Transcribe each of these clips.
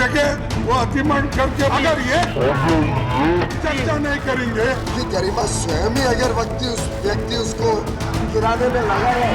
जगह वो अतिक्रमण करके अगर ये चर्चा नहीं करेंगे कि गरिमा स्वयं ही अगर व्यक्ति उसको गिराने में लगा है।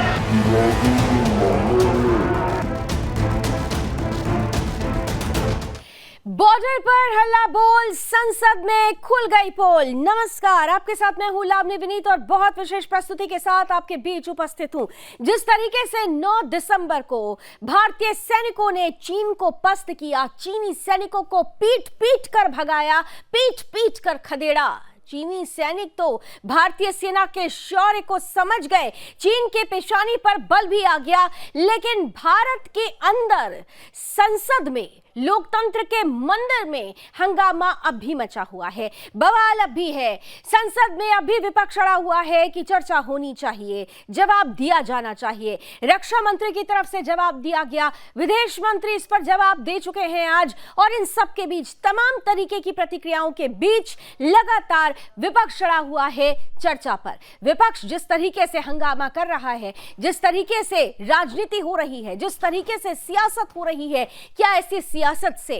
बॉर्डर पर हल्ला बोल, संसद में खुल गई पोल। नमस्कार, आपके साथ मैं हूं लावनी विनीत और बहुत विशेष प्रस्तुति के साथ आपके बीच उपस्थित हूं। जिस तरीके से 9 दिसंबर को भारतीय सैनिकों ने चीन को पस्त किया, चीनी सैनिकों को पीट पीट कर भगाया, पीट पीट कर खदेड़ा। चीनी सैनिक तो भारतीय सेना के शौर्य को समझ गए, चीन के पेशानी पर बल भी आ गया, लेकिन भारत के अंदर संसद में, लोकतंत्र के मंदिर में हंगामा अब भी मचा हुआ है, बवाल अब भी है। संसद में अब भी विपक्ष अड़ा हुआ है कि चर्चा होनी चाहिए, जवाब दिया जाना चाहिए। रक्षा मंत्री की तरफ से जवाब दिया गया, विदेश मंत्री इस पर जवाब दे चुके हैं आज, और इन सब के बीच, तमाम तरीके की प्रतिक्रियाओं के बीच लगातार विपक्ष अड़ा हुआ है चर्चा पर। विपक्ष जिस तरीके से हंगामा कर रहा है, जिस तरीके से राजनीति हो रही है, जिस तरीके से सियासत हो रही है, क्या ऐसी सियासत से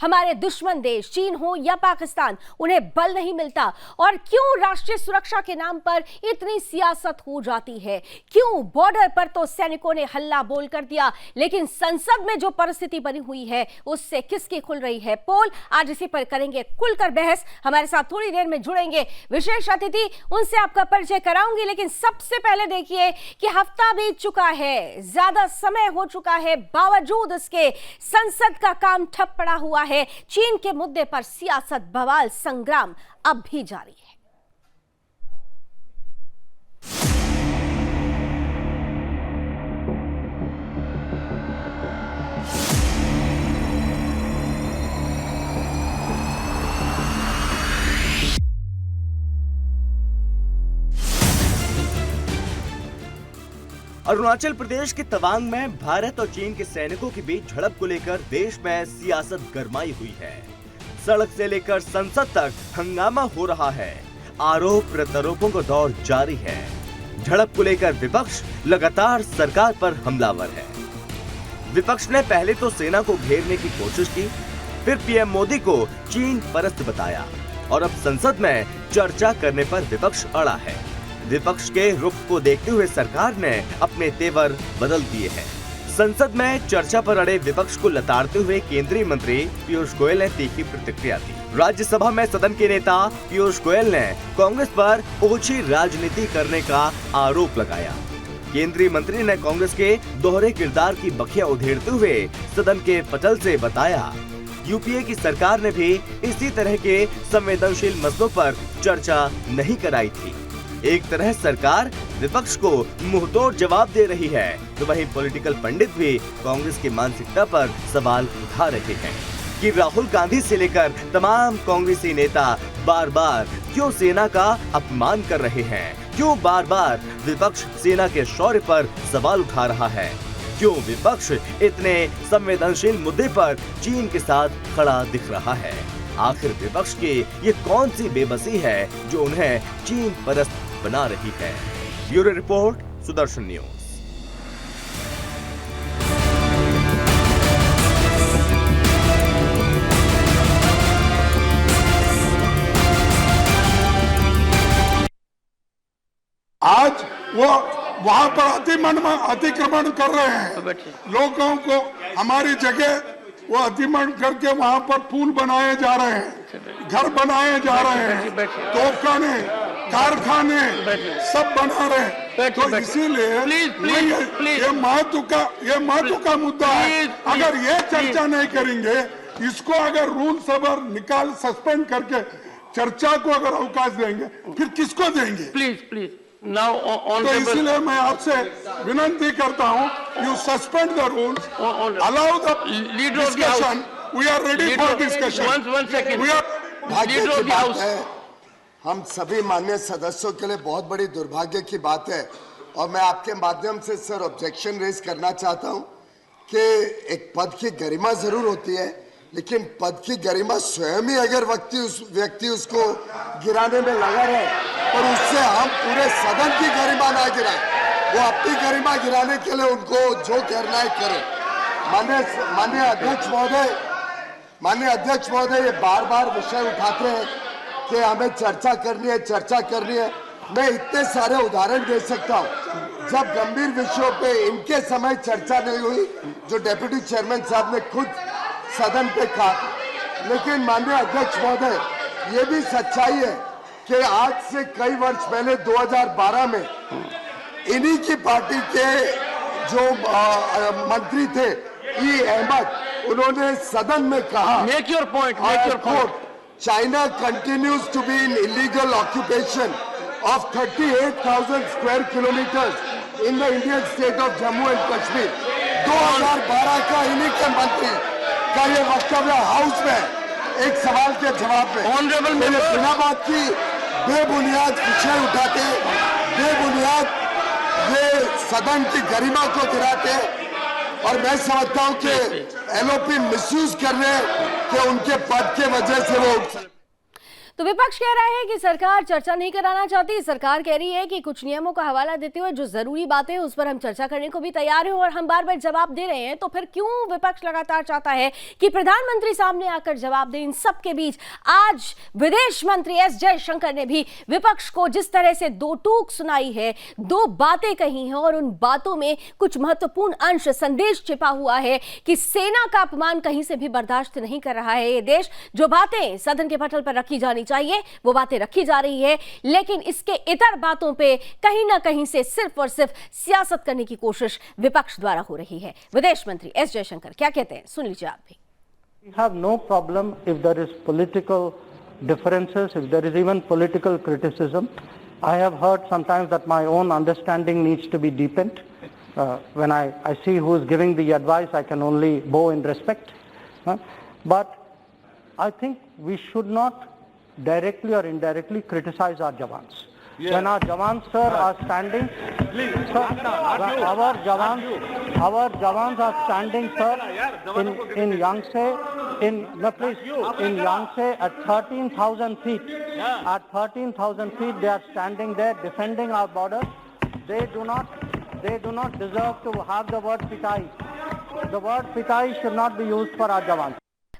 हमारे दुश्मन देश चीन हो या पाकिस्तान, उन्हें बल नहीं मिलता? और क्यों राष्ट्रीय सुरक्षा के नाम पर इतनी सियासत हो जाती है? क्यों बॉर्डर पर तो सैनिकों ने हल्ला बोल कर दिया, लेकिन संसद में जो परिस्थिति बनी हुई है उससे किसकी खुल रही है पोल? आज इसी पर करेंगे खुलकर बहस। हमारे साथ थोड़ी देर में जुड़ेंगे विशेष अतिथि, उनसे आपका परिचय कराऊंगी, लेकिन सबसे पहले देखिए कि हफ्ता बीत चुका है, ज्यादा समय हो चुका है, बावजूद इसके संसद का काम ठप पड़ा हुआ है। चीन के मुद्दे पर सियासत, बवाल, संग्राम अब भी जारी है। अरुणाचल प्रदेश के तवांग में भारत और चीन के सैनिकों के बीच झड़प को लेकर देश में सियासत गरमाई हुई है। सड़क से लेकर संसद तक हंगामा हो रहा है, आरोप प्रत्यारोपों का दौर जारी है। झड़प को लेकर विपक्ष लगातार सरकार पर हमलावर है। विपक्ष ने पहले तो सेना को घेरने की कोशिश की, फिर पीएम मोदी को चीन परस्त बताया, और अब संसद में चर्चा करने पर विपक्ष अड़ा है। विपक्ष के रुख को देखते हुए सरकार ने अपने तेवर बदल दिए हैं। संसद में चर्चा पर अड़े विपक्ष को लताड़ते हुए केंद्रीय मंत्री पीयूष गोयल ने तीखी प्रतिक्रिया दी। राज्यसभा में सदन के नेता पीयूष गोयल ने कांग्रेस पर ओछी राजनीति करने का आरोप लगाया। केंद्रीय मंत्री ने कांग्रेस के दोहरे किरदार की बखिया उधेड़ते हुए सदन के पटल से बताया, यूपीए की सरकार ने भी इसी तरह के संवेदनशील मसलों पर चर्चा नहीं कराई थी। एक तरह सरकार विपक्ष को मुंहतोड़ जवाब दे रही है, तो वहीं पॉलिटिकल पंडित भी कांग्रेस की मानसिकता पर सवाल उठा रहे हैं कि राहुल गांधी से लेकर तमाम कांग्रेसी नेता बार बार क्यों सेना का अपमान कर रहे हैं, क्यों बार बार विपक्ष सेना के शौर्य पर सवाल उठा रहा है, क्यों विपक्ष इतने संवेदनशील मुद्दे पर चीन के साथ खड़ा दिख रहा है। आखिर विपक्ष की ये कौन सी बेबसी है जो उन्हें चीन परस्त बना रही है? Bureau report, Sudarshan news. आज वो वहां पर अतिक्रमण कर रहे हैं, लोगों को हमारी जगह वो अतिक्रमण करके वहां पर पुल बनाए जा रहे हैं, घर बनाए जा रहे हैं, तोपखाने, कारखाने सब बना रहे हैं। तो इसीलिए ये महत्व का मुद्दा है। अगर ये चर्चा नहीं करेंगे, इसको अगर रूल सबर निकाल सस्पेंड करके चर्चा को अगर अवकाश देंगे, फिर किसको देंगे? Please now on. तो इसीलिए मैं आपसे विनती करता हूं, you suspend the rules, allow the discussion, we are ready for discussion. One second, भाग्य की बात है, हम सभी माननीय सदस्यों के लिए बहुत बड़ी दुर्भाग्य की बात है, और मैं आपके माध्यम से सर ऑब्जेक्शन रेज करना चाहता हूं कि एक पद की गरिमा जरूर होती है, लेकिन पद की गरिमा स्वयं ही अगर व्यक्ति उसको गिराने में लगा रहे, और उससे हम पूरे सदन की गरिमा ना गिराएं, वो अपनी गरिमा गिराने के लिए उनको जो करना है करें। माननीय अध्यक्ष महोदय, माननीय अध्यक्ष महोदय, ये बार बार विषय उठाते हैं कि हमें चर्चा करनी है। मैं इतने सारे उदाहरण दे सकता हूँ जब गंभीर विषयों पे इनके समय चर्चा नहीं हुई, जो डेप्यूटी चेयरमैन साहब ने खुद सदन पे कहा। लेकिन माननीय अध्यक्ष महोदय, ये भी सच्चाई है कि आज से कई वर्ष पहले 2012 में इन्हीं की पार्टी के जो मंत्री थे ई अहमद, उन्होंने सदन में कहा, Make your point. Make your point. China continues to be in illegal occupation of 38,000 square kilometers in the Indian state of Jammu and Kashmir. 2012 का इन्हीं के मंत्री का ये वक्तव्य हाउस में एक सवाल के जवाब में Honorable member. बिना बात की बेबुनियाद विषय उठाते, बेबुनियाद ये सदन की गरिमा को गिराते, और मैं समझता हूं कि एलओपी मिसयूज कर रहे हैं कि उनके पद के वजह से वो। तो विपक्ष कह रहा है कि सरकार चर्चा नहीं कराना चाहती। सरकार कह रही है कि कुछ नियमों का हवाला देते हुए जो जरूरी बातें हैं उस पर हम चर्चा करने को भी तैयार हैं, और हम बार बार जवाब दे रहे हैं। तो फिर क्यों विपक्ष लगातार चाहता है कि प्रधानमंत्री सामने आकर जवाब दें? इन सब के बीच आज विदेश मंत्री एस जयशंकर ने भी विपक्ष को जिस तरह से दो टूक सुनाई है, दो बातें कही हैं, और उन बातों में कुछ महत्वपूर्ण अंश संदेश छिपा हुआ है कि सेना का अपमान कहीं से भी बर्दाश्त नहीं कर रहा है ये देश। जो बातें सदन के पटल पर रखी जानी चाहिए वो बातें रखी जा रही है, लेकिन इसके इतर बातों पे कहीं ना कहीं से सिर्फ और सिर्फ सियासत करने की कोशिश विपक्ष द्वारा हो रही है। विदेश मंत्री एस जयशंकर क्या कहते हैं, सुन लीजिए आप भी। We have no problem if there is political differences, if there is even political criticism. I have heard sometimes that my own understanding needs to be deepened. When I see who is giving the advice, I can only bow in respect. But I think we should not directly or indirectly criticize our jawans. Yeah. When our jawans, sir, are standing, sir, our jawans are standing, sir, in Yangtze, in Yangtze at 13,000 feet. At 13,000 feet, they are standing there defending our borders. They do not deserve to have the word pitai. The word pitai should not be used for our jawans.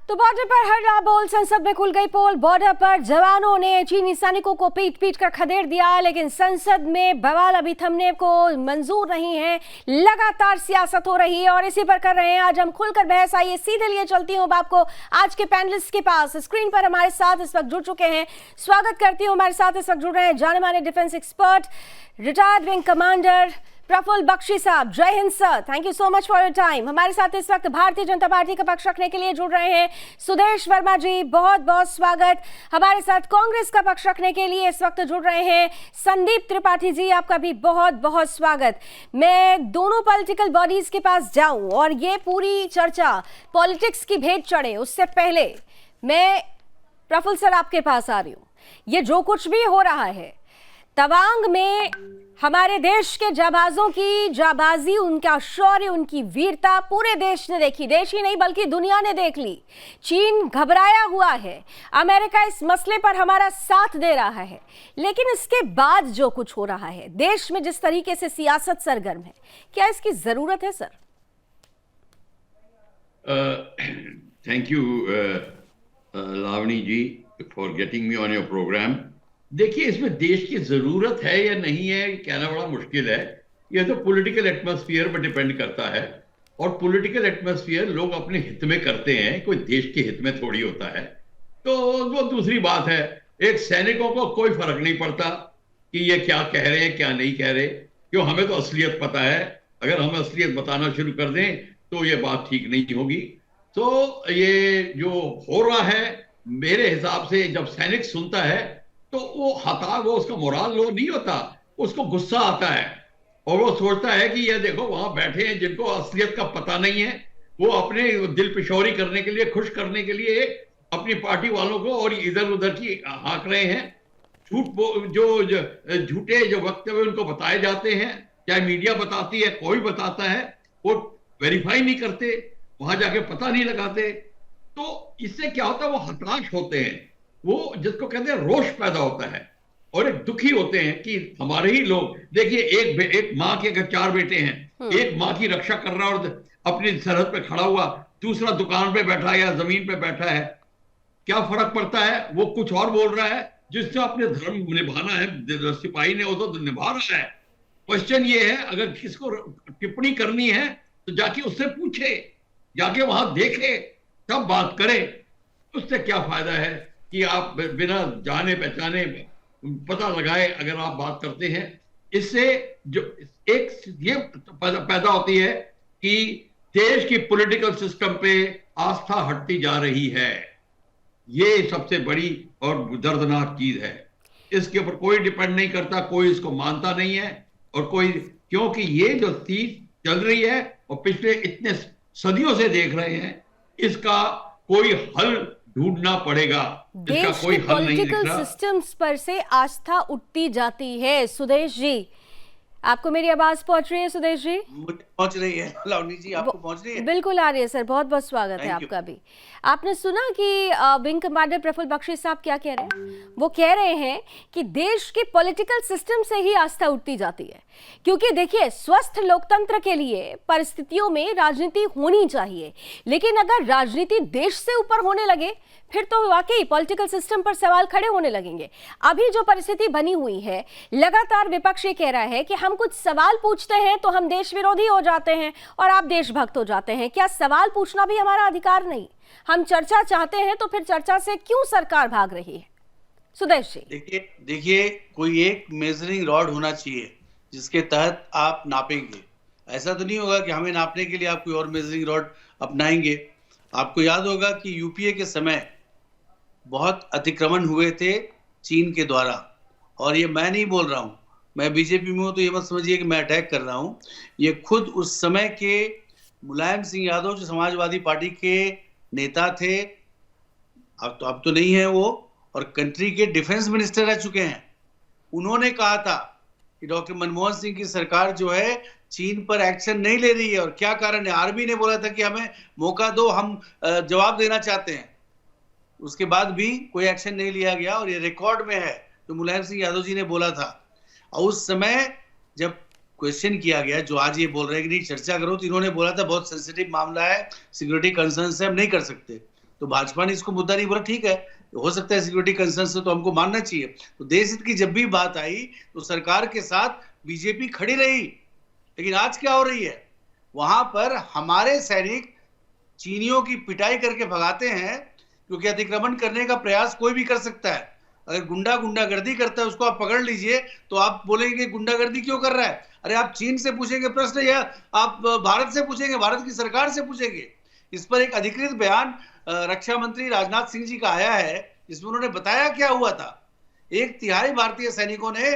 तो border पर हल्ला बोल, संसद में खुल गई पोल। Border पर जवानों ने चीनी सैनिकों को पीट पीट कर खदेड़ दिया, लेकिन संसद में बवाल अभी थमने को मंजूर नहीं है। लगातार सियासत हो रही है और इसी पर कर रहे हैं आज हम खुलकर बहस। आइए सीधे लिए चलती हूँ आपको आज के पैनलिस्ट के पास। स्क्रीन पर हमारे साथ इस वक्त जुड़ चुके हैं, स्वागत करती हूँ। हमारे साथ इस वक्त जुड़ रहे हैं जाने माने defence expert, retired wing commander Praful Bakshi sahab. जय हिंद sir, thank you so much for your time. हमारे साथ इस वक्त भारतीय जनता पार्टी का पक्ष रखने के लिए जुड़ रहे हैं सुदेश वर्मा जी, बहुत बहुत स्वागत। हमारे साथ कांग्रेस का पक्ष रखने के लिए इस वक्त जुड़ रहे हैं संदीप त्रिपाठी जी, आपका भी बहुत बहुत स्वागत। मैं दोनों पॉलिटिकल बॉडीज के पास जाऊं और ये पूरी चर्चा पॉलिटिक्स की भेंट चढ़े उससे पहले मैं प्रफुल्ल सर आपके पास आ रही हूं। ये जो कुछ भी हो रहा है तवांग में, हमारे देश के जाबाजों की जाबाजी, उनका शौर्य, उनकी वीरता पूरे देश ने देखी। देश ही नहीं बल्कि दुनिया ने देख ली। चीन घबराया हुआ है, अमेरिका इस मसले पर हमारा साथ दे रहा है, लेकिन इसके बाद जो कुछ हो रहा है देश में, जिस तरीके से सियासत सरगर्म है, क्या इसकी जरूरत है sir? Thank you Lavani ji for getting me on your programme. देखिए, इसमें देश की जरूरत है या नहीं है कहना बड़ा मुश्किल है। यह तो पॉलिटिकल एटमॉस्फेयर पर डिपेंड करता है, और पॉलिटिकल एटमॉस्फेयर लोग अपने हित में करते हैं, कोई देश के हित में थोड़ी होता है। तो वो दूसरी बात है। एक सैनिकों को कोई फर्क नहीं पड़ता कि ये क्या कह रहे हैं क्या नहीं कह रहे, क्यों, हमें तो असलियत पता है। अगर हम असलियत बताना शुरू कर दें तो ये बात ठीक नहीं होगी। तो ये जो हो रहा है, मेरे हिसाब से जब सैनिक सुनता है तो वो उसका मोराल लो नहीं होता, उसको गुस्सा आता है, और वो सोचता है कि ये देखो वहां बैठे हैं जिनको असलियत का पता नहीं है, वो अपने दिल पिशौरी करने के लिए, खुश करने के लिए अपनी पार्टी वालों को और इधर उधर की हाँक रहे हैं। झूठे जो वक्तव्य उनको बताए जाते हैं, चाहे मीडिया बताती है, कोई बताता है, वो वेरीफाई नहीं करते, वहां जाके पता नहीं लगाते। तो इससे क्या होता है, वो हताश होते हैं, वो जिसको कहते हैं रोष पैदा होता है। और एक दुखी होते हैं कि हमारे ही लोग, देखिए एक माँ के अगर 4 बेटे हैं, एक माँ की रक्षा कर रहा है और अपनी सरहद पे खड़ा हुआ, दूसरा दुकान पे बैठा है या जमीन पे बैठा है, क्या फर्क पड़ता है? वो कुछ और बोल रहा है, जिससे अपने धर्म निभाना है सिपाही ने वो तो निभा रहा है। क्वेश्चन ये है, अगर किसको टिप्पणी करनी है तो जाके उससे पूछे, जाके वहां देखे, तब बात करे। उससे क्या फायदा है कि आप बिना जाने पहचाने पता लगाए अगर आप बात करते हैं। इससे जो एक ये पैदा होती है कि देश की पॉलिटिकल सिस्टम पे आस्था हटती जा रही है। ये सबसे बड़ी और दर्दनाक चीज है। इसके ऊपर कोई डिपेंड नहीं करता, कोई इसको मानता नहीं है, और कोई, क्योंकि ये जो चीज चल रही है और पिछले इतने सदियों से देख रहे हैं, इसका कोई हल ढूंढना पड़ेगा। इसका कोई हल नहीं दिख रहा। पॉलिटिकल सिस्टम्स पर से आस्था उठती जाती है। सुदेश जी, आपको मेरी आवाज पहुंच रही है? सुदेश जी मुझे पहुंच रही है। लावनी जी, आपको पहुंच रही है? बिल्कुल आ रही है सर, बहुत बहुत स्वागत है आपका भी। आपने सुना कि विंग कमांडर प्रफुल्ल बख्शी साहब क्या कह रहे हैं? वो कह रहे हैं कि देश के पॉलिटिकल सिस्टम से ही आस्था उठती जाती है, क्योंकि देखिए स्वस्थ लोकतंत्र के लिए परिस्थितियों में राजनीति होनी चाहिए, लेकिन अगर राजनीति देश से ऊपर होने लगे फिर तो वाकई पॉलिटिकल सिस्टम पर सवाल खड़े होने लगेंगे। अभी जो परिस्थिति बनी हुई है, लगातार विपक्ष ये कह रहा है कि हम कुछ सवाल पूछते हैं तो हम देश विरोधी हो जाते हैं और आप देशभक्त हो जाते हैं। क्या सवाल पूछना भी हमारा अधिकार नहीं? हम चर्चा चाहते हैं तो फिर चर्चा से क्यों सरकार भाग रही है? सुदेश जी, देखिए कोई एक मेजरिंग रॉड होना चाहिए जिसके तहत आप नापेंगे। ऐसा तो नहीं होगा कि हमें नापने के लिए आप कोई और मेजरिंग रॉड अपनाएंगे। आपको याद होगा कि यूपीए के समय बहुत अतिक्रमण हुए थे चीन के द्वारा, और ये मैं नहीं बोल रहा हूँ, मैं बीजेपी में हूँ तो ये मत समझिए कि मैं अटैक कर रहा हूँ। ये खुद उस समय के मुलायम सिंह यादव जो समाजवादी पार्टी के नेता थे, अब तो नहीं है वो, और कंट्री के डिफेंस मिनिस्टर रह चुके हैं, उन्होंने कहा था कि डॉक्टर मनमोहन सिंह की सरकार जो है चीन पर एक्शन नहीं ले रही है। और क्या कारण है? आर्मी ने बोला था कि हमें मौका दो, हम जवाब देना चाहते हैं। उसके बाद भी कोई एक्शन नहीं लिया गया, और ये रिकॉर्ड में है जो मुलायम सिंह यादव जी ने बोला था। और उस समय जब क्वेश्चन किया गया, जो आज ये बोल रहे हैं कि नहीं चर्चा करो, तो इन्होंने बोला था बहुत सेंसिटिव मामला है, सिक्योरिटी कंसर्न से हम नहीं कर सकते। तो भाजपा ने इसको मुद्दा नहीं बोला, ठीक है हो सकता है सिक्योरिटी कंसर्न से, तो हमको मानना चाहिए। तो देश हित की जब भी बात आई तो सरकार के साथ बीजेपी खड़ी रही। लेकिन आज क्या हो रही है? वहां पर हमारे सैनिक चीनियों की पिटाई करके भगाते हैं, क्योंकि अतिक्रमण करने का प्रयास कोई भी कर सकता है। अगर गुंडागर्दी करता है उसको आप पकड़ लीजिए, तो आप बोलेंगे गुंडागर्दी क्यों कर रहा है? अरे आप चीन से पूछेंगे प्रश्न या आप भारत से पूछेंगे, भारत की सरकार से पूछेंगे? इस पर एक अधिकृत बयान रक्षा मंत्री राजनाथ सिंह जी का आया है, जिसमें उन्होंने बताया क्या हुआ था। 1/3 भारतीय सैनिकों ने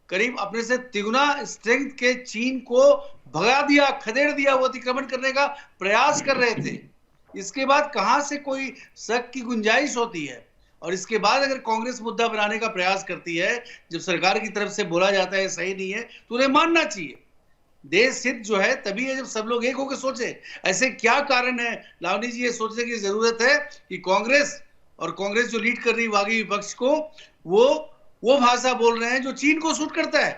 करीब अपने से तिगुना स्ट्रेंथ के चीन को भगा दिया, खदेड़ दिया। वो अतिक्रमण करने का प्रयास कर रहे थे। इसके बाद कहां से कोई शक की गुंजाइश होती है? और इसके बाद अगर कांग्रेस मुद्दा बनाने का प्रयास करती है, जब सरकार की तरफ से बोला जाता है सही नहीं है, तो उन्हें मानना चाहिए। देश हित जो है तभी है जब सब लोग एक होकर सोचे। ऐसे क्या कारण है लावनी जी, ये सोचने की जरूरत है कि कांग्रेस और कांग्रेस जो लीड कर रही बागी विपक्ष को, वो भाषा बोल रहे हैं जो चीन को सूट करता है,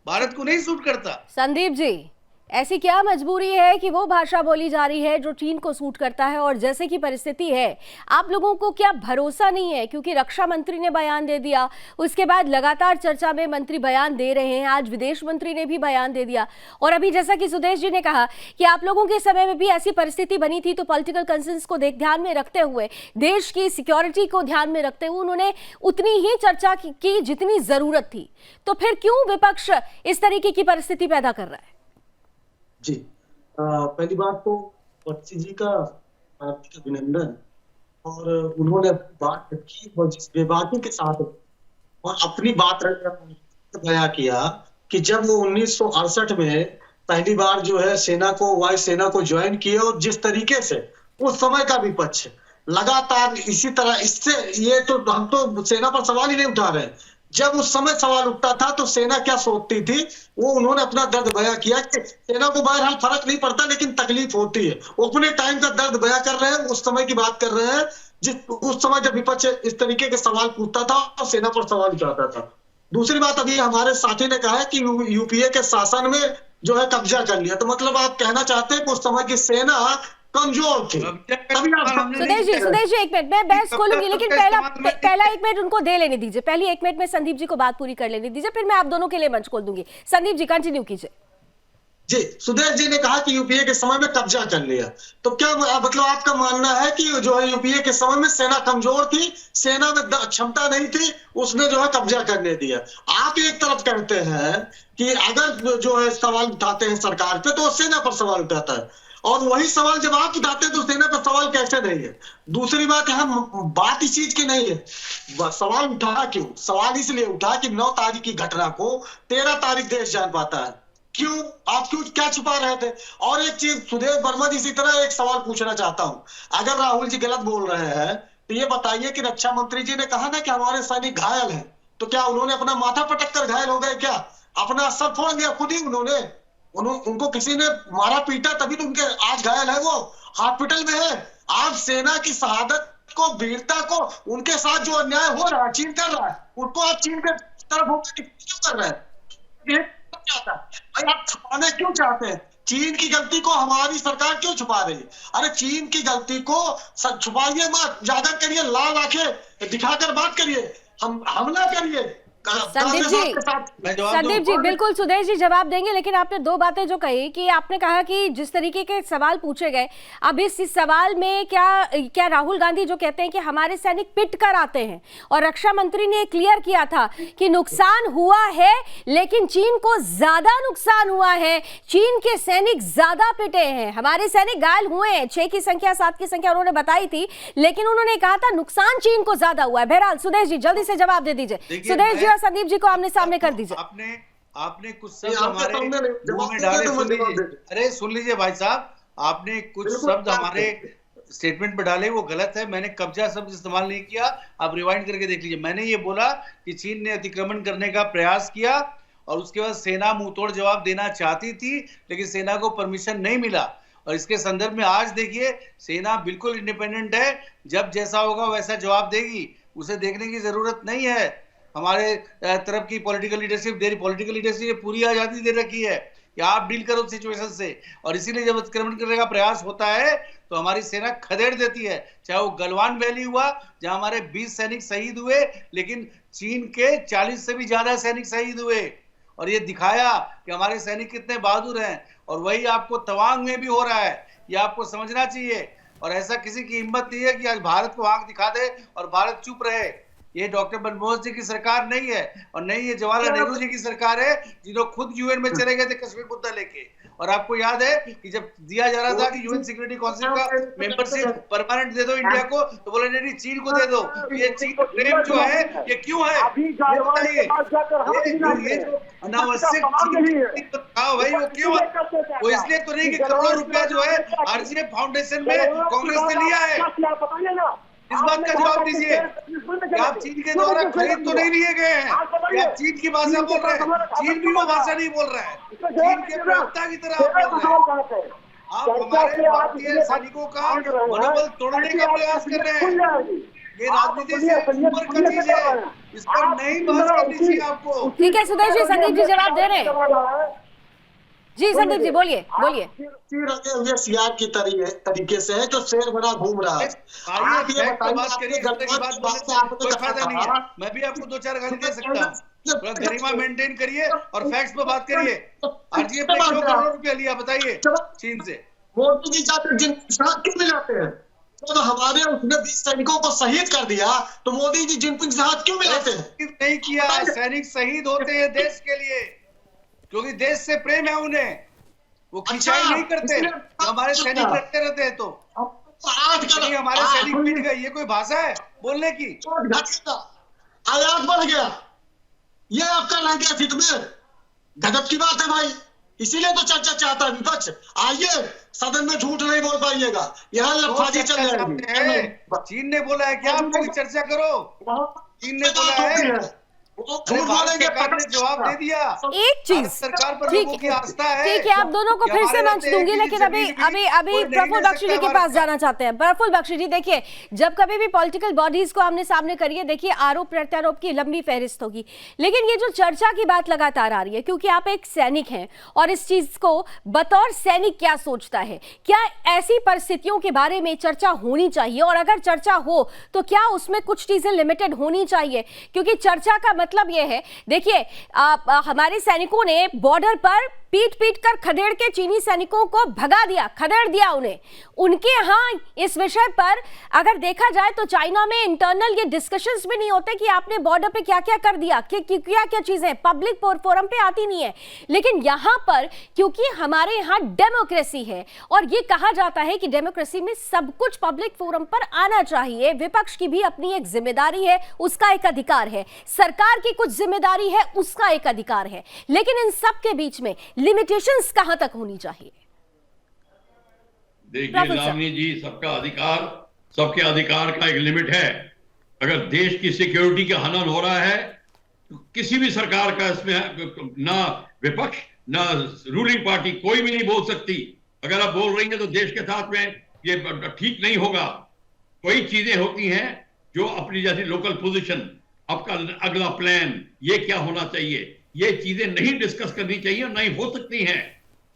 भारत को नहीं सूट करता। संदीप जी, ऐसी क्या मजबूरी है कि वो भाषा बोली जा रही है जो चीन को सूट करता है? और जैसे की परिस्थिति है, आप लोगों को क्या भरोसा नहीं है? क्योंकि रक्षा मंत्री ने बयान दे दिया, उसके बाद लगातार चर्चा में मंत्री बयान दे रहे हैं, आज विदेश मंत्री ने भी बयान दे दिया, और अभी जैसा कि सुदेश जी ने कहा कि आप लोगों के समय में भी ऐसी परिस्थिति बनी थी, तो पॉलिटिकल कंसर्न्स को ध्यान में रखते हुए, देश की सिक्योरिटी को ध्यान में रखते हुए उन्होंने उतनी ही चर्चा की जितनी जरूरत थी। तो फिर क्यों विपक्ष इस तरीके की परिस्थिति पैदा कर रहा है? जी, पहली बात तो बच्ची जी का हार्दिक अभिनंदन, और उन्होंने बात रखी और जिस बेबाकी के साथ और अपनी बात बयां किया कि जब वो 1968 में पहली बार जो है वायुसेना को ज्वाइन किए, और जिस तरीके से उस समय का विपक्ष लगातार इसी तरह, इससे ये तो हम तो सेना पर सवाल ही नहीं उठा रहे। जब उस समय सवाल उठता था तो सेना क्या सोचती थी, वो उन्होंने अपना दर्द बयां किया कि सेना को बहरहाल फर्क नहीं पड़ता, लेकिन तकलीफ होती है। वो अपने टाइम का दर्द बयां कर रहे हैं, उस समय की बात कर रहे हैं उस समय जब विपक्ष इस तरीके के सवाल पूछता था और सेना पर सवाल उठाता था। दूसरी बात, अभी हमारे साथी ने कहा है कि यूपीए के शासन में जो है कब्जा कर लिया, तो मतलब आप कहना चाहते हैं कि उस समय की सेना कमजोर थी। तभी आप सुदेश जी एक मिनट, मैं बहस खोलूंगी, लेकिन पहला 1 मिनट उनको दे लेने दीजिए। पहली 1 मिनट में संदीप जी को बात पूरी कर लेने दीजिए, फिर मैं आप दोनों के लिए मंच खोल दूंगी। संदीप जी कंटिन्यू कीजिए। जी, सुदेश जी ने कहा कि यूपीए के समय में कब्जा कर लिया, तो क्या मतलब आपका मानना है कि जो है यूपीए के समय में सेना कमजोर थी, सेना में क्षमता नहीं थी, उसने जो है कब्जा करने दिया। आप एक तरफ कहते हैं कि अगर जो है सवाल उठाते हैं सरकार पे तो सेना पर सवाल उठाता है, और वही सवाल जब आप उठाते हैं तो सेना पर सवाल कैसे नहीं है। दूसरी बात यहाँ बात इस चीज की नहीं है, सवाल उठा क्यों? सवाल इसलिए उठा कि 9 तारीख की घटना को 13 तारीख देश जान पाता है। क्यों? आप क्यों क्या छुपा रहे थे? और एक चीज सुदेश वर्मा जी, इसी तरह एक सवाल पूछना चाहता हूं, अगर राहुल जी गलत बोल रहे हैं तो ये बताइए कि रक्षा मंत्री जी ने कहा ना कि हमारे सैनिक घायल हैं, तो क्या उन्होंने अपना माथा पटक कर घायल हो गए? क्या अपना सर फोड़ लिया खुद ही उन्होंने? उनको किसी ने मारा पीटा तभी तो उनके आज घायल है, वो हॉस्पिटल में है। आप सेना की शहादत को, वीरता को, उनके साथ जो अन्याय हो रहा है, चीन कर रहा है, उनको आप चीन के तरफ होकर क्यों कर रहे हैं? भाई आप छुपाने क्यों चाहते हैं? चीन की गलती को हमारी सरकार क्यों छुपा रही है? अरे चीन की गलती को छुपाइए मत, उजागर करिए, लाल आंखें दिखाकर बात करिए, हम हमला करिए। संदीप जी बिल्कुल सुदेश जी जवाब देंगे, लेकिन आपने 2 बातें जो कही कि आपने कहा कि जिस तरीके के सवाल पूछे गए, अब इस सवाल में क्या राहुल गांधी जो कहते हैं कि हमारे सैनिक पिट कर आते हैं, और रक्षा मंत्री ने क्लियर किया था कि नुकसान हुआ है लेकिन चीन को ज्यादा नुकसान हुआ है, चीन के सैनिक ज्यादा पिटे हैं, हमारे सैनिक घायल हुए हैं, 6 की संख्या 7 की संख्या उन्होंने बताई थी, लेकिन उन्होंने कहा था नुकसान चीन को ज्यादा हुआ है। बहरहाल सुदेश जी जल्दी से जवाब दे दीजिए। सुदेश जी और संदीप जी को आमने सामने कर दीजिए। आपने कुछ शब्द हमारे मुंह में डाले, सुन लीजिए। अरे सुन लीजिए भाई साहब, आपने कुछ शब्द हमारे स्टेटमेंट में डाले, वो गलत है। मैंने कब्जा शब्द इस्तेमाल नहीं किया, आप रिवाइंड करके देख लीजिए। मैंने ये बोला कि चीन ने अतिक्रमण करने का प्रयास किया और उसके बाद सेना मुंहतोड़ जवाब देना चाहती थी, लेकिन सेना को परमिशन नहीं मिला। और इसके संदर्भ में आज देखिए, सेना बिल्कुल इंडिपेंडेंट है, जब जैसा होगा वैसा जवाब देगी, उसे देखने की जरूरत नहीं है। हमारे तरफ की पॉलिटिकल लीडरशिप पूरी आजादी दे रखी है कि आप डील करो सिचुएशन से, और इसीलिए जब अतिक्रमण करने का प्रयास होता है तो हमारी सेना खदेड़ देती है। चाहे वो गलवान वैली हुआ जहां हमारे 20 सैनिक शहीद हुए, लेकिन चीन के 40 से भी ज्यादा सैनिक शहीद हुए, और ये दिखाया कि हमारे सैनिक कितने बहादुर हैं। और वही आपको तवांग में भी हो रहा है, ये आपको समझना चाहिए। और ऐसा किसी की हिम्मत नहीं है कि आज भारत को आंख दिखा दे और भारत चुप रहे। ये डॉक्टर मनमोहन सिंह की सरकार नहीं है, और नहीं ये जवाहरलाल नेहरू जी की सरकार है, जिन्होंने खुद यूएन में चले गए थे कश्मीर मुद्दा लेके। और आपको याद है कि जब दिया जा रहा था कि यूएन सिक्योरिटी काउंसिल का मेंबरशिप परमानेंट दे दो इंडिया को, तो बोले नहीं चीन को दे दो। ये चीन प्रेम जो है ये क्यों है, ये बताइए। ये अनावश्यक भाई वो क्यों है? वो इसलिए तो नहीं कि करोड़ों रुपया जो है आरजीएफ फाउंडेशन में कांग्रेस ने लिया है। इस बात का जवाब दीजिए कि आप चीन के द्वारा खरीद तो नहीं लिए गए हैं, आप चीन की भाषा बोल रहे हैं। चीन भी वो भाषा नहीं बोल रहा है, चीन के प्रवक्ता की तरह आप बोल रहे हैं। आप हमारे भारतीय सैनिकों का मनोबल तोड़ने का प्रयास कर रहे हैं। ये राजनीति से ऊपर का चीज है, इस पर नहीं बहस करनी चाहिए आपको। ठीक है सुदेश जी, संदीप जी जवाब दे रहे हैं। जी संदीप जी बोलिए बोलिए। ये सियार की तरीके से है जो शेर बना घूम रहा है। आप ये बात करिए, कोई फायदा नहीं है। मैं भी आपको 2-4 गाली दे सकता हूँ, थोड़ा गरिमा मेंटेन करिए और फैक्ट्स पे बात करिए। आरजीएफ ने क्यों करोड़ों रुपया लिया बताइए चीन से? मोदी जी जाते जिन क्यों मिलाते हैं? तो हमारे उसने 20 सैनिकों को शहीद कर दिया, तो मोदी जी जिनपिंग से हाथ क्यों मिलाते हैं? नहीं किया, सैनिक शहीद होते हैं देश के लिए, क्योंकि देश से प्रेम है उन्हें, वो खिंचाई नहीं करते। हमारे सैनिक लड़ते रहते हैं तो हमारे सैनिक मिट गए, ये कोई भाषा है बोलने की? आयात बढ़ गया, ये आपका रह गया फिट में, गजब की बात है भाई। इसीलिए तो चर्चा चाहता है विपक्ष। आइए सदन में झूठ नहीं बोल पाइएगा, यहाँ लफाजी चल रही है। चीन ने बोला है क्या आपको चर्चा करो? चीन ने बोला है झूठ बोलेंगे, सरकार ने जवाब दे दिया। एक चीज सरकार पर ठीक लोगों की आस्था है। ठीक है, आप दोनों को कि फिर से हमारे मंच रहते दूंगी, हैं कि लेकिन अभी जमीन अभी अभी कोई नहीं प्रफुल्ल ले बख्शी सकता जी के हमारे पास जाना चाहते हैं। प्रफुल्ल बख्शी जी, देखिए, जब कभी भी पॉलिटिकल बॉडीज को आमने सामने करिए, देखिए आरोप प्रत्यारोप की लंबी फहरिस्त होगी, लेकिन ये जो चर्चा की बात लगातार आ रही है, क्योंकि आप एक सैनिक हैं और इस चीज को बतौर सैनिक क्या सोचता है, क्या ऐसी परिस्थितियों के बारे में चर्चा होनी चाहिए, और अगर चर्चा हो तो क्या उसमें कुछ चीजें लिमिटेड होनी चाहिए? क्योंकि चर्चा का मतलब यह है, देखिए हमारे सैनिकों ने बॉर्डर पर पीट पीट कर खदेड़ के चीनी सैनिकों को भगा दिया, खदेड़ दिया उन्हें। उनके यहाँ इस विषय पर अगर देखा जाए तो चाइना में इंटरनल ये डिस्कशंस भी नहीं होते कि आपने बॉर्डर पे क्या क्या कर दिया, क्या क्या चीजें पब्लिक फोरम पे आती नहीं है। लेकिन यहाँ पर क्योंकि हमारे यहाँ डेमोक्रेसी है और ये कहा जाता है कि डेमोक्रेसी में सब कुछ पब्लिक फोरम पर आना चाहिए, विपक्ष की भी अपनी एक जिम्मेदारी है, उसका एक अधिकार है, सरकार की कुछ जिम्मेदारी है, उसका एक अधिकार है, लेकिन इन सब के बीच में लिमिटेशंस कहां तक होनी चाहिए? देखिए लावनी जी, सबके अधिकार का एक लिमिट है। अगर देश की सिक्योरिटी का हनन हो रहा है तो किसी भी सरकार का इसमें ना विपक्ष ना रूलिंग पार्टी कोई भी नहीं बोल सकती। अगर आप बोल रही हैं तो देश के साथ में ये ठीक नहीं होगा। कोई चीजें होती हैं जो अपनी जैसी लोकल पोजीशन, आपका अगला प्लान, ये क्या होना चाहिए, ये चीजें नहीं डिस्कस करनी चाहिए और नहीं हो सकती हैं।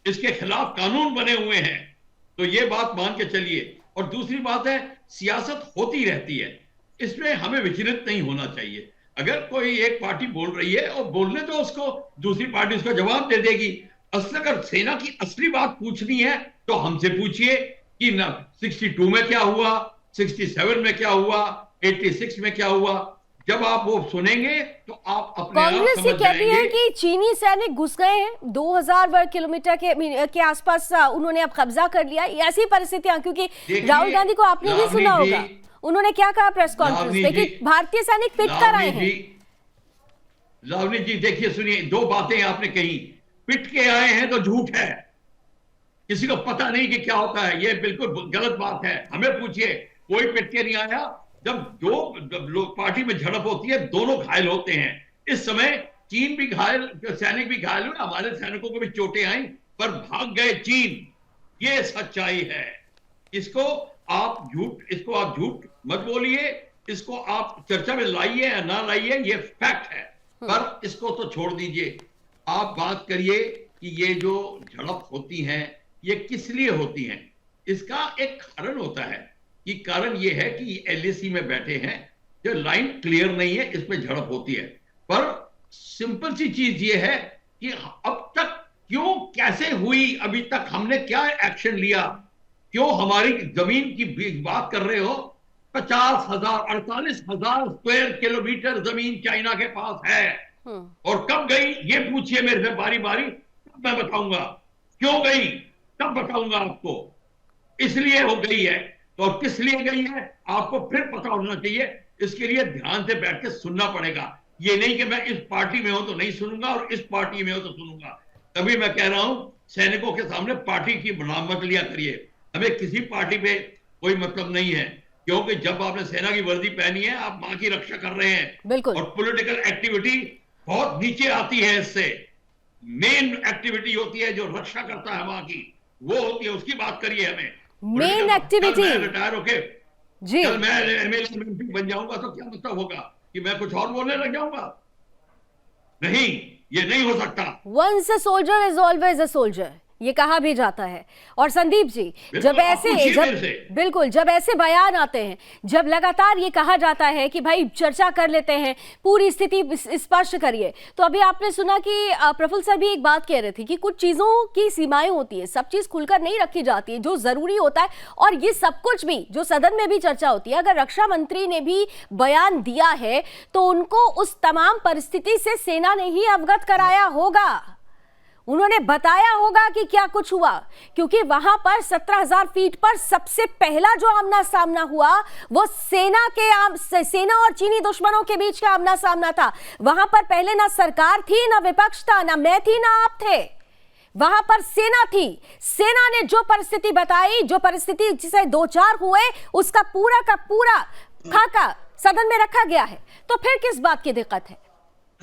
इसके खिलाफ कानून बने हुए हैं, तो ये बात मान के चलिए। और दूसरी बात है, सियासत होती रहती है, इसमें हमें विचलित नहीं होना चाहिए। अगर कोई एक पार्टी बोल रही है और बोलने तो उसको, दूसरी पार्टी उसका जवाब दे देगी। अगर सेना की असली बात पूछनी है तो हमसे पूछिए कि ना 62 में क्या हुआ, 67 में क्या हुआ, 86 में क्या हुआ। जब आप वो सुनेंगे तो आप अपने कांग्रेस ये कहती है कि चीनी सैनिक घुस गए हैं 2000 वर्ग किलोमीटर के आसपास, उन्होंने अब कब्जा कर लिया। ऐसी परिस्थितियां, क्योंकि राहुल गांधी को आपने भी सुना होगा, उन्होंने क्या कहा प्रेस कॉन्फ्रेंस में कि भारतीय सैनिक पिट कर आए हैं। लावनी जी देखिए, सुनिए, दो बातें आपने कही। पिट के आए हैं तो झूठ है, किसी को पता नहीं कि क्या होता है, ये बिल्कुल गलत बात है। हमें पूछिए, कोई पिट के नहीं आया। जब दो पार्टी में झड़प होती है, दोनों घायल होते हैं। इस समय चीन भी घायल, सैनिक भी घायल हुए, हमारे सैनिकों को भी चोटें आई, पर भाग गए चीन। ये सच्चाई है। इसको आप झूठ मत बोलिए, इसको आप चर्चा में लाइए या ना लाइए, ये फैक्ट है। पर इसको तो छोड़ दीजिए। आप बात करिए कि ये जो झड़प होती हैं ये किस लिए होती हैं। इसका एक कारण होता है कि कारण ये है कि एलएसी में बैठे हैं, जो लाइन क्लियर नहीं है, इसमें झड़प होती है। पर सिंपल सी चीज ये है कि अब तक क्यों, कैसे हुई, अभी तक हमने क्या एक्शन लिया, क्यों हमारी जमीन की बात कर रहे हो। 50,000 48,000 स्क्वायर किलोमीटर जमीन चाइना के पास है, और कब गई ये पूछिए मेरे से बारी बारी, तब मैं बताऊंगा। क्यों गई तब बताऊंगा आपको। इसलिए हो गई है, तो और किस लिए गई है आपको फिर पता होना चाहिए। इसके लिए ध्यान से बैठ के सुनना पड़ेगा। ये नहीं कि मैं इस पार्टी में हूं तो नहीं सुनूंगा और इस पार्टी में हूं तो सुनूंगा। तभी मैं कह रहा हूं, सैनिकों के सामने पार्टी की बनाम मत लिया करिए। हमें किसी पार्टी पे कोई मतलब नहीं है, क्योंकि जब आपने सेना की वर्दी पहनी है, आप मां की रक्षा कर रहे हैं। बिल्कुल। और पॉलिटिकल एक्टिविटी बहुत नीचे आती है। इससे मेन एक्टिविटी होती है जो रक्षा करता है मां की, वो होती है, उसकी बात करिए। हमें मेन एक्टिविटी, रिटायर होके जी, कल मैं एमएलए बन जाऊंगा तो क्या मतलब होगा कि मैं कुछ और बोलने लग जाऊंगा? नहीं, ये नहीं हो सकता। Once a soldier is always a soldier, ये कहा भी जाता है। और संदीप जी, जब ऐसे बयान आते हैं, जब लगातार ये कहा जाता है कि भाई चर्चा कर लेते हैं, पूरी स्थिति स्पष्ट करिए, तो अभी आपने सुना कि प्रफुल्ल सर भी एक बात कह रहे थे कि कुछ चीजों की सीमाएं होती है, सब चीज खुलकर नहीं रखी जाती है, जो जरूरी होता है। और ये सब कुछ भी जो सदन में भी चर्चा होती है, अगर रक्षा मंत्री ने भी बयान दिया है तो उनको उस तमाम परिस्थिति से सेना ने ही अवगत कराया होगा, उन्होंने बताया होगा कि क्या कुछ हुआ। क्योंकि वहां पर 17,000 फीट पर सबसे पहला जो आमना सामना हुआ वो सेना और चीनी दुश्मनों के बीच का आमना सामना था। वहां पर पहले ना सरकार थी, ना विपक्ष था, ना मैं थी, ना आप थे, वहां पर सेना थी। सेना ने जो परिस्थिति बताई, जो परिस्थिति जिसे दो चार हुए, उसका पूरा का पूरा खाका सदन में रखा गया है। तो फिर किस बात की दिक्कत है?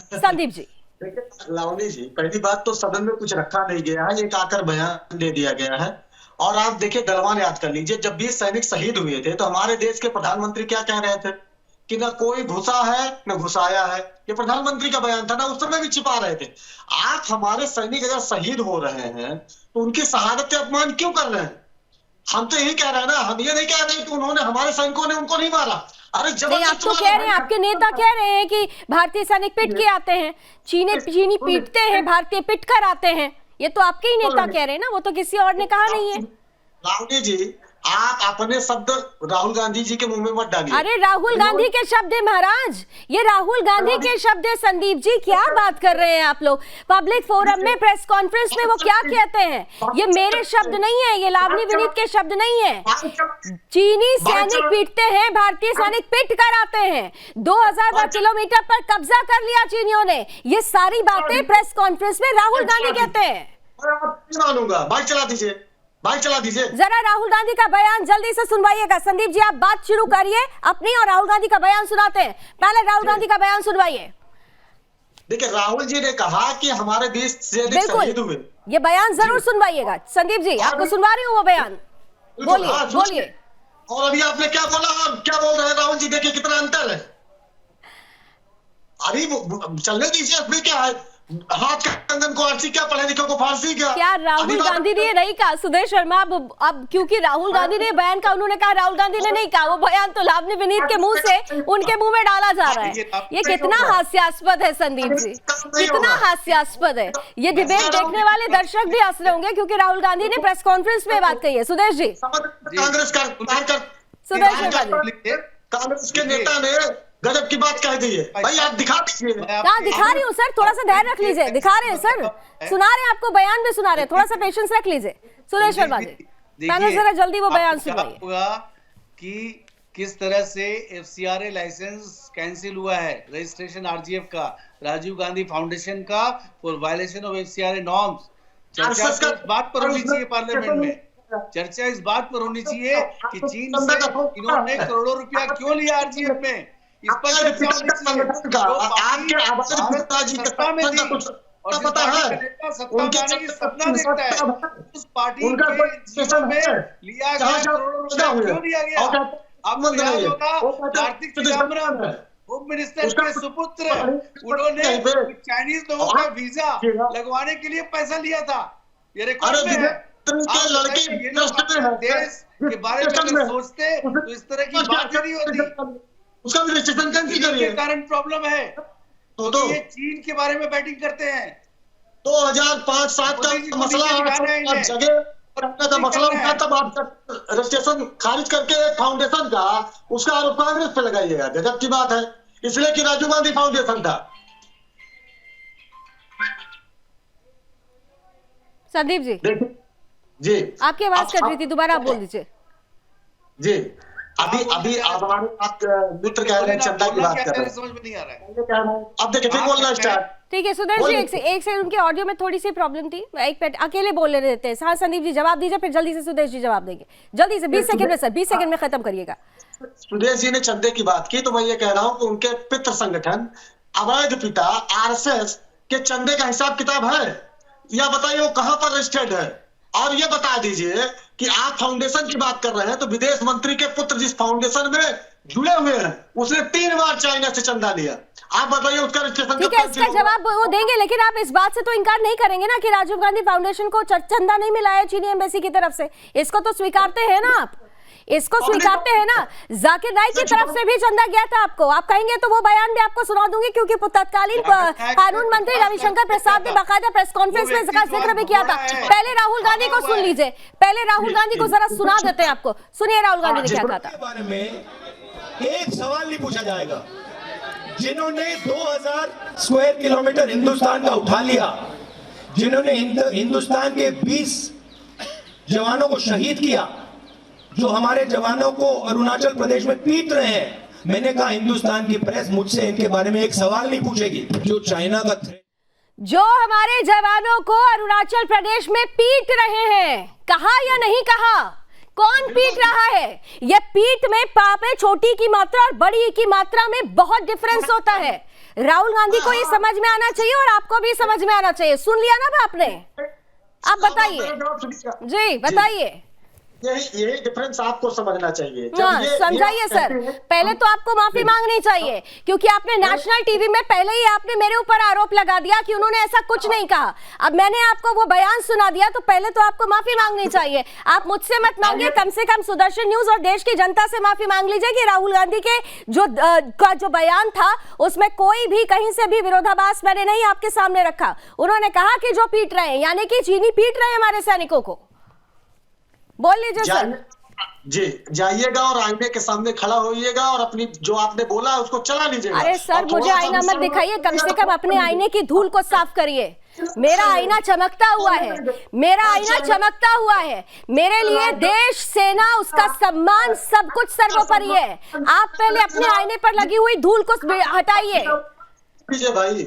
संदीप जी। देखिए लावनी जी, पहली बात तो सदन में कुछ रखा नहीं गया है, एक आकर बयान दे दिया गया है। और आप देखिए गलवान याद कर लीजिए, जब 20 सैनिक शहीद हुए थे तो हमारे देश के प्रधानमंत्री क्या कह रहे थे कि ना कोई घुसा है न घुसाया है। ये प्रधानमंत्री का बयान था ना, उस समय भी छिपा रहे थे। आप हमारे सैनिक अगर शहीद हो रहे हैं तो उनकी शहादत के अपमान क्यों कर रहे हैं? हम तो यही कह रहे हैं ना, हम ये नहीं कह रहे कि उन्होंने, हमारे सैनिकों ने उनको नहीं मारा। अरे नहीं, आप तो कह रहे हैं, आपके नेता कह रहे हैं कि भारतीय सैनिक पिट के आते हैं, चीनी पीटते हैं, भारतीय पिट कर आते हैं। ये तो आपके ही नेता कह रहे हैं ना, वो तो किसी और ने कहा नहीं है। लावनी जी, आप अपने शब्द राहुल गांधी जी के मुंह में मत डालिए। अरे राहुल गांधी के शब्द है महाराज, ये राहुल गांधी के शब्द है। संदीप जी क्या बात कर रहे हैं आप लोग? पब्लिक फोरम में, प्रेस कॉन्फ्रेंस में वो क्या कहते हैं? ये मेरे शब्द नहीं है, ये लावनी विनीत के शब्द नहीं है। चीनी सैनिक पीटते हैं, भारतीय सैनिक पिट कर आते हैं। 2000 किलोमीटर पर कब्जा कर लिया चीनियों ने। ये सारी बातें प्रेस कॉन्फ्रेंस में राहुल गांधी कहते हैं। मानूंगा, बाइक चला दीजिए, बाइक चला दीजिए। जरा राहुल गांधी का बयान जल्दी से सुनवाइएगा। संदीप जी आप बात शुरू करिए अपनी और राहुल गांधी का बयान सुनाते हैं। पहले राहुल गांधी का बयान सुनवाइए। देखिए राहुल जी ने कहा कि हमारे 20 सैनिक शहीद हुए। ये बयान जरूर सुनवाइएगा। संदीप जी आपको सुनवा रही हूँ वो बयान, बोलिए बोलिए। और अभी आपने क्या बोला, क्या बोल रहे हैं राहुल जी? देखिए कितना अंतर है। अभी चलने दीजिए, अभी क्या है, हाथ का कंगन को आरसी, क्या पढ़े लिखे को फारसी, क्या राहुल गांधी ने नहीं कहा? सुदेश शर्मा अब क्योंकि राहुल गांधी ने बयान का, उन्होंने कहा, राहुल गांधी ने नहीं कहा। वो बयान तो लावनी विनीत के मुंह से उनके मुंह में डाला जा रहा है। ये कितना हास्यास्पद है संदीप जी, कितना हास्यास्पद है। ये डिबेट देखने वाले दर्शक भी हंस रहे होंगे क्योंकि राहुल गांधी ने प्रेस कॉन्फ्रेंस में बात कही है। सुदेश जी, सुदेश शर्मा जी, कांग्रेस के नेता ने गजब की बात कह दी है। भाई आप दिखा दीजिए। हाँ दिखा रही हूँ सर, थोड़ा सा धैर्य रख लीजिए। दिखा रहे हैं सर, सुना रहे हैं आपको, बयान भी सुना रहे हैं, थोड़ा सा पेशेंस रख लीजिए। सुदेश शर्मा जी, पैनल जरा जल्दी वो बयान सुनाइए कि किस तरह से FCRA लाइसेंस कैंसिल हुआ है, रजिस्ट्रेशन RGF का, राजीव गांधी फाउंडेशन का for violation of FCRA norms. चर्चा इस बात पर होनी चाहिए पार्लियामेंट में, चर्चा इस बात पर होनी चाहिए कि चीन से इन्होंने करोड़ों रुपया क्यों लिया RGF में, इस पर चर्चा होनी चाहिए। सत्ता में सपना देखता है, उस पार्टी के जीवन में लिया गया करोड़ों रुपया क्यों लिया गया? आपको याद होगा कार्तिक चिदम्बरम होम मिनिस्टर के सुपुत्र, उन्होंने चाइनीज लोगों का वीजा लगवाने के लिए पैसा लिया था। ये रिकॉर्ड में है। देश के बारे में अगर सोचते तो इस तरह की बात नहीं होती। उसका भी रजिस्ट्रेशन कैंसिल करिए, कारण प्रॉब्लम है तो ये चीन के बारे में बैटिंग करते हैं। 2005-7 का मसला जगह मसला उठा, तब आप रजिस्ट्रेशन खारिज करके फाउंडेशन का उसका आरोप कांग्रेस पे लगाइएगा। गजब की बात है, इसलिए कि राजीव गांधी फाउंडेशन था। संदीप जी, जी आपकी आवाज कट रही थी, दोबारा आप बोल दीजिए। जी अभी हमारे मित्र कह रहे हैं चंदा की बात कर रहे हैं, समझ में नहीं आ रहा है। अब देखिए फिर बोलना स्टार्ट। ठीक है सुदेश जी, एक से उनके ऑडियो में थोड़ी सी प्रॉब्लम थी, एक मिनट अकेले बोलने देते हैं। हाँ संदीप जी जवाब दीजिए, फिर जल्दी से सुदेश जी जवाब देंगे। जल्दी से 20 सेकंड में सर, 20 सेकंड में खत्म करिएगा। सुदेश जी ने चंदे की बात की तो मैं ये कह रहा हूँ कि उनके पितृ संगठन अवैध पिता RSS के चंदे का हिसाब किताब है या बताइए वो कहाँ पर रजिस्टर्ड है? और ये बता दीजिए कि आप फाउंडेशन की बात कर रहे हैं तो विदेश मंत्री के पुत्र जिस फाउंडेशन में जुड़े हुए हैं उसने 3 बार चाइना से चंदा लिया। आप बताइए उसका रजिस्ट्रेशन। ठीक है, इसका जवाब वो देंगे, लेकिन आप इस बात से तो इनकार नहीं करेंगे ना कि राजीव गांधी फाउंडेशन को चंदा नहीं मिला है चीनी एम्बेसी की तरफ से। इसको तो स्वीकारते हैं ना आप, इसको स्वीकारते हैं ना। जाकिर नाइक की तरफ से भी चंदा गया था आपको, आप कहेंगे तो वो बयान भी आपको सुना दूंगी क्योंकि तत्कालीन कानून मंत्री रविशंकर प्रसाद ने बाकायदा प्रेस कॉन्फ्रेंस में इसका जिक्र भी किया था। पहले राहुल गांधी को सुन लीजिए, पहले राहुल गांधी को जरा सुना देते हैं आपको। सुनिए राहुल गांधी ने क्या कहा था। बारे में एक सवाल नहीं पूछा जाएगा। जिन्होंने 2000 स्क्वायर किलोमीटर हिंदुस्तान का उठा लिया, जिन्होंने हिंदुस्तान के 20 जवानों को शहीद किया, जो हमारे जवानों को अरुणाचल प्रदेश में पीट रहे हैं, मैंने कहा हिंदुस्तान की प्रेस मुझसे इनके बारे में एक सवाल नहीं पूछेगी। जो चाइना का जो हमारे जवानों को अरुणाचल प्रदेश में पीट रहे हैं, कहा या नहीं कहा? कौन पीट रहा है? ये पीट में पापे छोटी की मात्रा और बड़ी की मात्रा में बहुत डिफरेंस होता है। राहुल गांधी को ये समझ में आना चाहिए और आपको भी समझ में आना चाहिए। सुन लिया ना आपने? आप बताइए जी, बताइए। यही डिफरेंस आपको समझना चाहिए। हाँ, समझाइए सर। पहले तो आपको माफी मांगनी चाहिए, क्योंकि आपने नेशनल टीवी में पहले ही आपने मेरे ऊपर आरोप लगा दिया कि उन्होंने ऐसा कुछ नहीं कहा। अब मैंने आपको वो बयान सुना दिया, तो पहले तो आपको माफी मांगनी चाहिए। आप मुझसे मत मांगिए, कम से कम सुदर्शन न्यूज और देश की जनता से माफी मांग लीजिए कि राहुल गांधी के जो बयान था उसमें कोई भी कहीं से भी विरोधाभास मैंने नहीं आपके सामने रखा। उन्होंने कहा कि जो पीट रहे हैं, यानी कि चीनी पीट रहे हैं हमारे सैनिकों को। बोल लीजिए सर जी। जाइएगा और आईने के सामने खड़ा होइएगा और अपनी जो आपने बोला उसको चला लीजिएगा। अरे सर, मुझे आईना मत दिखाइए, कम से कम अपने आईने की धूल को साफ करिए। मेरा आईना चमकता हुआ है, मेरा आईना चमकता हुआ है। मेरे लिए देश, सेना, उसका सम्मान सब कुछ सर्वोपरि है। आप पहले अपने आईने पर लगी हुई धूल को हटाइए। भाई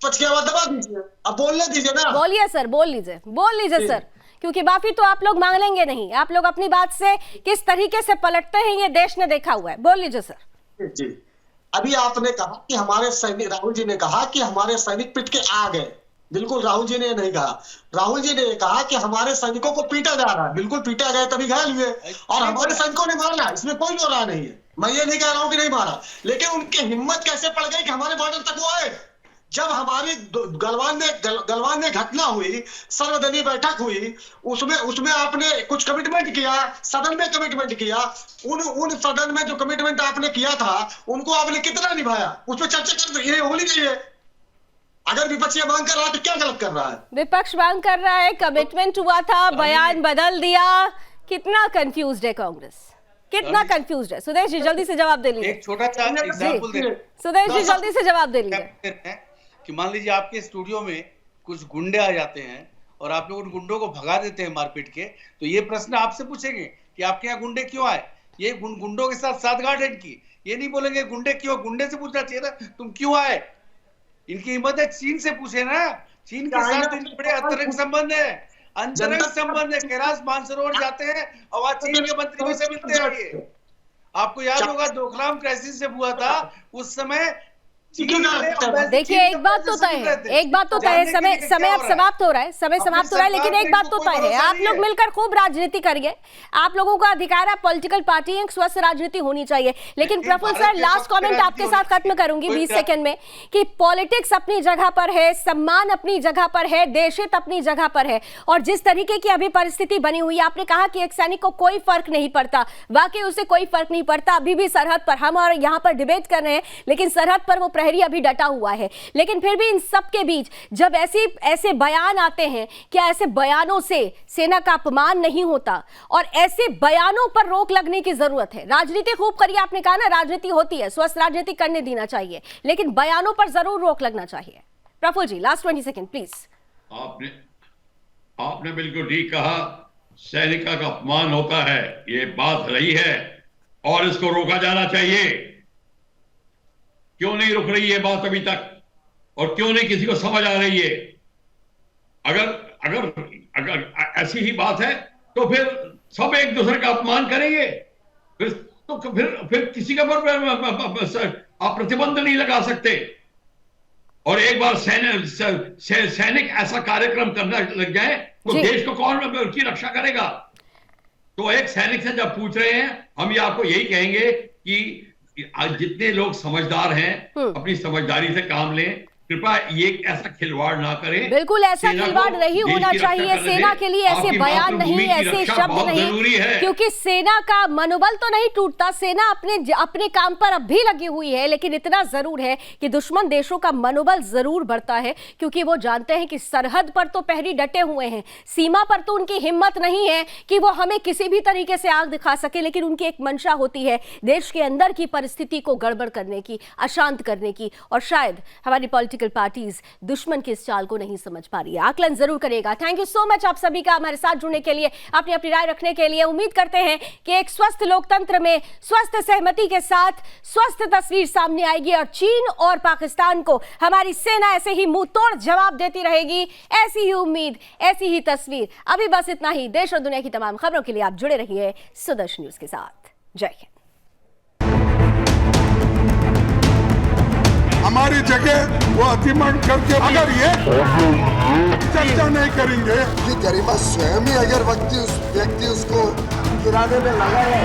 कुछ क्या दबा दीजिए, अब बोलने दीजिए ना। बोलिए सर, बोल लीजिए सर, क्योंकि माफी तो आप लोग मांग लेंगे नहीं। आप लोग अपनी बात से किस तरीके से पलटते हैं ये देश ने देखा हुआ है। बोल लीजिए सर। जी, अभी आपने कहा कि हमारे सैनिक, राहुल जी ने कहा कि हमारे सैनिक पिट के आ गए। बिल्कुल राहुल जी ने नहीं कहा। राहुल जी ने कहा कि हमारे सैनिकों को पीटा जा रहा है। बिल्कुल पीटा गया तभी घायल हुए, और हमारे सैनिकों ने मारा, इसमें कोई दो राह नहीं है। मैं ये नहीं कह रहा हूं कि नहीं मारा, लेकिन उनकी हिम्मत कैसे पड़ गई कि हमारे बॉर्डर तक वो आए। जब हमारी गलवान में घटना हुई, सर्वदलीय बैठक हुई, उसमें आपने कुछ कमिटमेंट किया, सदन में कमिटमेंट किया। उन सदन में जो कमिटमेंट आपने किया था उनको आपने कितना निभाया, उस पर चर्चा कर, ये होनी चाहिए। अगर विपक्ष ये मांग कर रहा है तो क्या गलत कर रहा है? विपक्ष मांग कर रहा है, कमिटमेंट हुआ था, बयान बदल दिया। कितना कंफ्यूज्ड है कांग्रेस, कितना कंफ्यूज्ड है। सुदेश जी जल्दी से जवाब दे लीजिए। एक छोटा सा एग्जांपल दे, सुदेश जी जल्दी से जवाब दे लीजिए। कि मान लीजिए आपके स्टूडियो में कुछ गुंडे आ जाते हैं और आप लोग उन गुंडों को भगा देते हैं मारपीट के, तो ये प्रश्न आपसे पूछेंगे कि आपके यहाँ गुंडे क्यों आए। ये गुंडों के साथ साठगांठ है इनकी, ये नहीं बोलेंगे गुंडे क्यों। गुंडे से पूछना चाहिए ना, तुम क्यों आए। इनकी हिम्मत है चीन से पूछे ना। चीन के साथ इनके बड़े अंतरंग संबंध है, अंतरंग संबंध है। कैलाश मानसरोवर जाते हैं और वहां चीन के मंत्रियों से मिलते हैं। ये आपको याद होगा डोकलाम क्राइसिस जब हुआ था, उस समय देखिए एक बात तो तय है, समय अब समाप्त हो रहा है, लेकिन एक बात तो तय है, आप लोग मिलकर खूब राजनीति करिए। आप लोगों का अधिकार है, पॉलिटिकल पार्टी एक स्वस्थ राजनीति होनी चाहिए। लेकिन प्रफुल्ल सर, लास्ट कमेंट आपके साथ खत्म करूंगी 20 सेकंड में, कि पॉलिटिक्स अपनी जगह पर है, सम्मान अपनी जगह पर है, देशहित अपनी जगह पर है, और जिस तरीके की अभी परिस्थिति बनी हुई है, आपने कहा कि एक सैनिक को कोई फर्क नहीं पड़ता, वाकई उसे कोई फर्क नहीं पड़ता। अभी भी सरहद पर हम और यहाँ पर डिबेट कर रहे हैं, लेकिन सरहद पर वो प्रहरी अभी डटा हुआ है। लेकिन फिर भी इन सब के बीच जब ऐसे बयान आते हैं, क्या ऐसे बयानों से सेना का अपमान नहीं होता? और ऐसे बयानों पर रोक लगने की जरूरत है। राजनीति खूब करिए, आपने कहा ना राजनीति होती है, स्वस्थ राजनीति करने देना चाहिए, लेकिन बयानों पर जरूर रोक लगना चाहिए। प्रफुल्ल जी लास्ट 20 सेकंड प्लीज। आपने बिल्कुल ठीक कहा, सैनिक का अपमान होता है, ये बात रही है और इसको रोका जाना चाहिए। क्यों नहीं रुक रही है बात अभी तक, और क्यों नहीं किसी को समझ आ रही है? अगर ऐसी ही बात है तो फिर सब एक दूसरे का अपमान करेंगे, फिर किसी के ऊपर आप प्रतिबंध नहीं लगा सकते। और एक बार सैनिक ऐसा कार्यक्रम करना लग जाए तो देश को कौन की रक्षा करेगा? तो एक सैनिक से जब पूछ रहे हैं, हम ये आपको यही कहेंगे कि जितने लोग समझदार हैं अपनी समझदारी से काम लें, कृपया ये ऐसा खिलवाड़ ना करें। बिल्कुल ऐसा खिलवाड़ नहीं होना चाहिए। सेना के लिए ऐसे बयान नहीं, ऐसे शब्द नहीं, क्योंकि सेना का मनोबल तो नहीं टूटता। सेना अपने काम पर अब भी लगी हुई है, लेकिन इतना जरूर है कि दुश्मन देशों का मनोबल जरूर बढ़ता है, क्योंकि वो जानते हैं कि सरहद पर तो प्रहरी डटे हुए हैं, सीमा पर तो उनकी हिम्मत नहीं है कि वो हमें किसी भी तरीके से आग दिखा सके, लेकिन उनकी एक मंशा होती है देश के अंदर की परिस्थिति को गड़बड़ करने की, अशांत करने की। और शायद हमारी पॉलिटिकल पार्टीज दुश्मन की इस चाल को नहीं समझ पा रही है। आकलन जरूर करेगा। थैंक यू सो मच आप सभी का हमारे साथ जुड़ने के लिए, अपनी अपनी राय रखने के लिए। उम्मीद करते हैं कि एक स्वस्थ लोकतंत्र में स्वस्थ सहमति के साथ स्वस्थ तस्वीर सामने आएगी और चीन और पाकिस्तान को हमारी सेना ऐसे ही मुंह तोड़ जवाब देती रहेगी। ऐसी ही उम्मीद, ऐसी ही तस्वीर। अभी बस इतना ही। देश और दुनिया की तमाम खबरों के लिए आप जुड़े रहिए सुदर्शन न्यूज के साथ। जय हिंद। हमारी जगह वो अतिक्रमण करके अगर ये चर्चा नहीं करेंगे कि गरिमा स्वयं ही अगर व्यक्ति उसको गिराने में लगा है